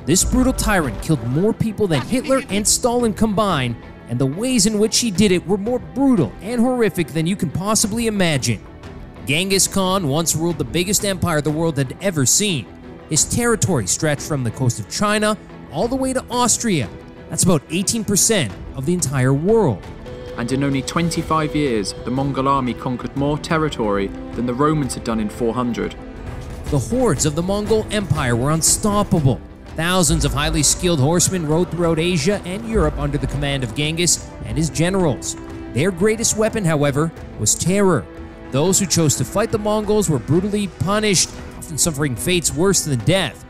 This brutal tyrant killed more people than Hitler and Stalin combined, and the ways in which he did it were more brutal and horrific than you can possibly imagine. Genghis Khan once ruled the biggest empire the world had ever seen. His territory stretched from the coast of China all the way to Austria. That's about 18% of the entire world. And in only 25 years, the Mongol army conquered more territory than the Romans had done in 400. The hordes of the Mongol Empire were unstoppable. Thousands of highly skilled horsemen rode throughout Asia and Europe under the command of Genghis and his generals. Their greatest weapon, however, was terror. Those who chose to fight the Mongols were brutally punished, often suffering fates worse than death.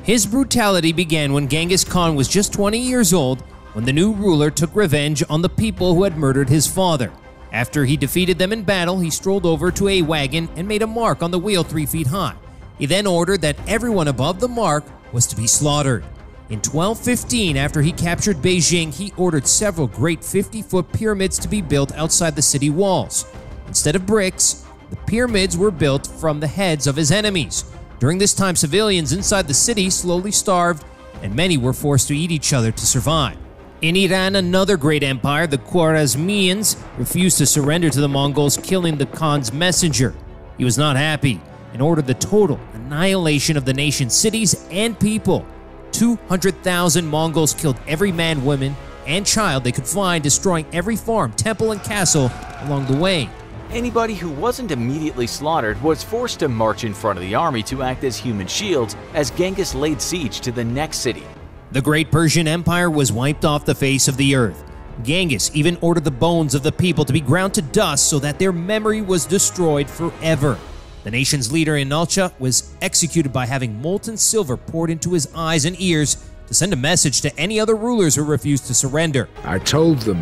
His brutality began when Genghis Khan was just 20 years old, when the new ruler took revenge on the people who had murdered his father. After he defeated them in battle, he strolled over to a wagon and made a mark on the wheel 3 feet high. He then ordered that everyone above the mark was to be slaughtered. In 1215, after he captured Beijing, he ordered several great 50-foot pyramids to be built outside the city walls. Instead of bricks, the pyramids were built from the heads of his enemies. During this time, civilians inside the city slowly starved, and many were forced to eat each other to survive. In Iran, another great empire, the Khwarezmians, refused to surrender to the Mongols, killing the Khan's messenger. He was not happy and ordered the total annihilation of the nation's cities and people. 200,000 Mongols killed every man, woman, and child they could find, destroying every farm, temple, and castle along the way. Anybody who wasn't immediately slaughtered was forced to march in front of the army to act as human shields as Genghis laid siege to the next city. The Great Persian Empire was wiped off the face of the earth. Genghis even ordered the bones of the people to be ground to dust so that their memory was destroyed forever. The nation's leader Inalcha was executed by having molten silver poured into his eyes and ears to send a message to any other rulers who refused to surrender. I told them,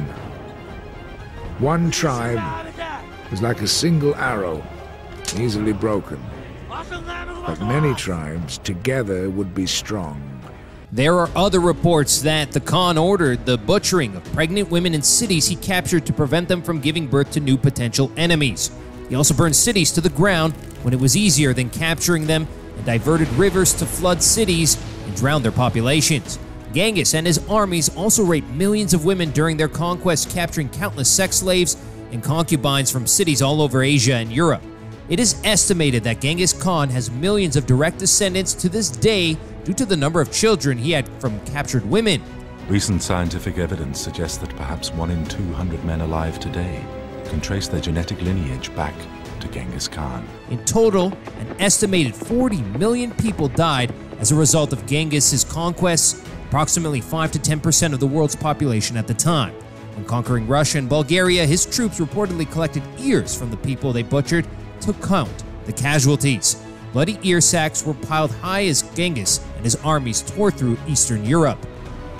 one tribe was like a single arrow, easily broken, but many tribes together would be strong. There are other reports that the Khan ordered the butchering of pregnant women in cities he captured to prevent them from giving birth to new potential enemies. He also burned cities to the ground when it was easier than capturing them, and diverted rivers to flood cities and drown their populations. Genghis and his armies also raped millions of women during their conquest, capturing countless sex slaves and concubines from cities all over Asia and Europe. It is estimated that Genghis Khan has millions of direct descendants to this day due to the number of children he had from captured women. Recent scientific evidence suggests that perhaps 1 in 200 men alive today can trace their genetic lineage back to Genghis Khan. In total, an estimated 40 million people died as a result of Genghis's conquests, approximately 5 to 10% of the world's population at the time. When conquering Russia and Bulgaria, his troops reportedly collected ears from the people they butchered to count the casualties. Bloody ear sacks were piled high as Genghis and his armies tore through Eastern Europe.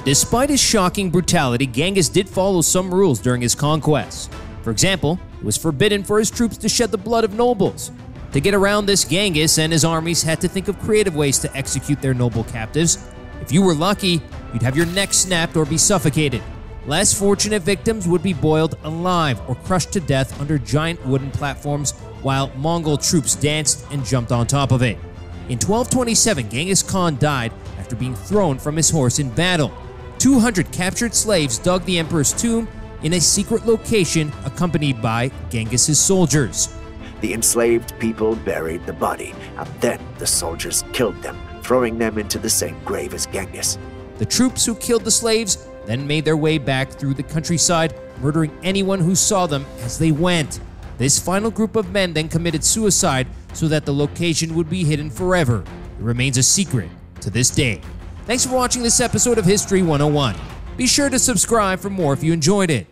Despite his shocking brutality, Genghis did follow some rules during his conquests. For example, it was forbidden for his troops to shed the blood of nobles. To get around this, Genghis and his armies had to think of creative ways to execute their noble captives. If you were lucky, you'd have your neck snapped or be suffocated. Less fortunate victims would be boiled alive or crushed to death under giant wooden platforms while Mongol troops danced and jumped on top of it. In 1227, Genghis Khan died after being thrown from his horse in battle. 200 captured slaves dug the emperor's tomb in a secret location, accompanied by Genghis's soldiers. The enslaved people buried the body, and then the soldiers killed them, throwing them into the same grave as Genghis. The troops who killed the slaves then made their way back through the countryside, murdering anyone who saw them as they went. This final group of men then committed suicide so that the location would be hidden forever. It remains a secret to this day. Thanks for watching this episode of History 101. Be sure to subscribe for more if you enjoyed it.